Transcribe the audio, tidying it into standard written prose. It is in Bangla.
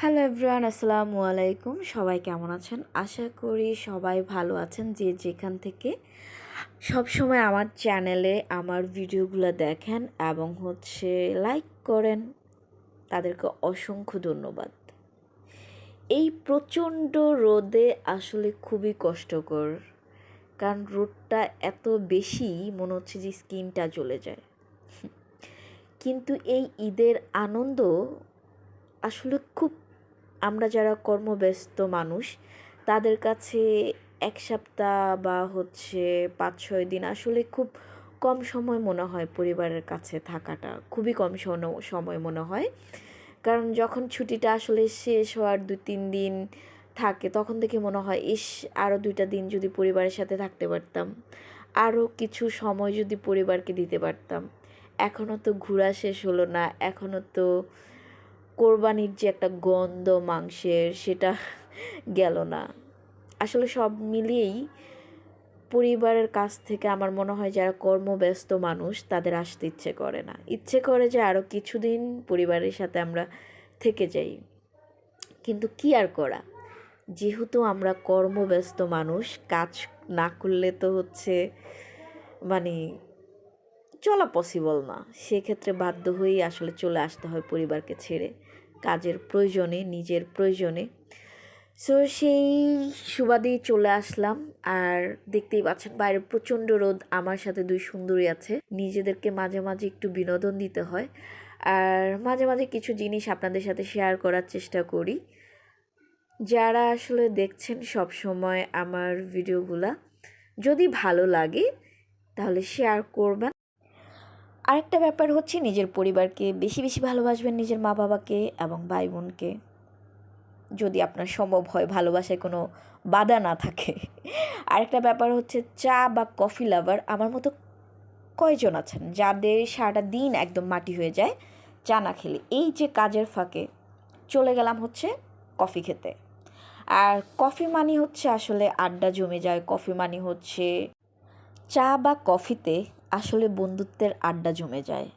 হ্যালো এভরিওয়ান, আসসালামু আলাইকুম। সবাই কেমন আছেন? আশা করি সবাই ভালো আছেন। যে যেখান থেকে সব সময় আমার চ্যানেলে আমার ভিডিওগুলো দেখেন এবং লাইক করেন, তাদেরকে অসংখ্য ধন্যবাদ। এই প্রচণ্ড রোদে আসলে খুবই কষ্টকর, কারণ রোদটা এত বেশি মনে হচ্ছে যে স্কিনটা জ্বলে যায়। কিন্তু এই ঈদের আনন্দ আসলে খুব, আমরা যারা কর্মব্যস্ত মানুষ তাদের কাছে এক সপ্তাহ বা 5-6 দিন আসলে খুব কম সময় মনে হয়। পরিবারের কাছে থাকাটা খুবই কম সময় মনে হয়, কারণ যখন ছুটিটা আসলে শেষ হওয়ার 2-3 দিন থাকে তখন থেকে মনে হয় ইস, আরও 2টা দিন যদি পরিবারের সাথে থাকতে পারতাম, আরও কিছু সময় যদি পরিবারকে দিতে পারতাম। এখনও তো ঘোরা শেষ হলো না, এখনও তো কোরবানির যে একটা গন্ধ মাংসের, সেটা গেল না। আসলে সব মিলিয়েই পরিবারের কাছ থেকে আমার মনে হয় যারা কর্মব্যস্ত মানুষ তাদের আসতে ইচ্ছে করে না, ইচ্ছে করে যে আরও কিছুদিন পরিবারের সাথে আমরা থেকে যাই। কিন্তু কি আর করা, যেহেতু আমরা কর্মব্যস্ত মানুষ, কাজ না করলে তো মানে চলা পসিবল না। সেক্ষেত্রে বাধ্য হয়েই আসলে চলে আসতে হয় পরিবারকে ছেড়ে, কাজের প্রয়োজনে, নিজের প্রয়োজনে। সো সেই সুবাদেই চলে আসলাম। আর দেখতেই পাচ্ছেন বাইরে প্রচণ্ড রোদ, আমার সাথে 2 সুন্দরী আছে। নিজেদেরকে মাঝে মাঝে একটু বিনোদন দিতে হয়, আর মাঝে মাঝে কিছু জিনিস আপনাদের সাথে শেয়ার করার চেষ্টা করি। যারা আসলে দেখছেন সব সময় আমার ভিডিওগুলা, যদি ভালো লাগে তাহলে শেয়ার করবেন। আরেকটা ব্যাপার হচ্ছে, নিজের পরিবারকে বেশি বেশি ভালোবাসবেন, নিজের মা বাবাকে এবং ভাই বোনকে, যদি আপনার সম্ভব হয়, ভালোবাসায় কোনো বাধা না থাকে। আরেকটা ব্যাপার হচ্ছে, চা বা কফি লাভার আমার মতো কয়জন আছেন যাদের সারাটা দিন একদম মাটি হয়ে যায় চা না খেলে? এই যে কাজের ফাঁকে চলে গেলাম কফি খেতে। আর কফি মানি আসলে আড্ডা জমে যায়। কফি মানি চা বা কফিতে আসলে বন্ধুত্বের আড্ডা জমে যায়।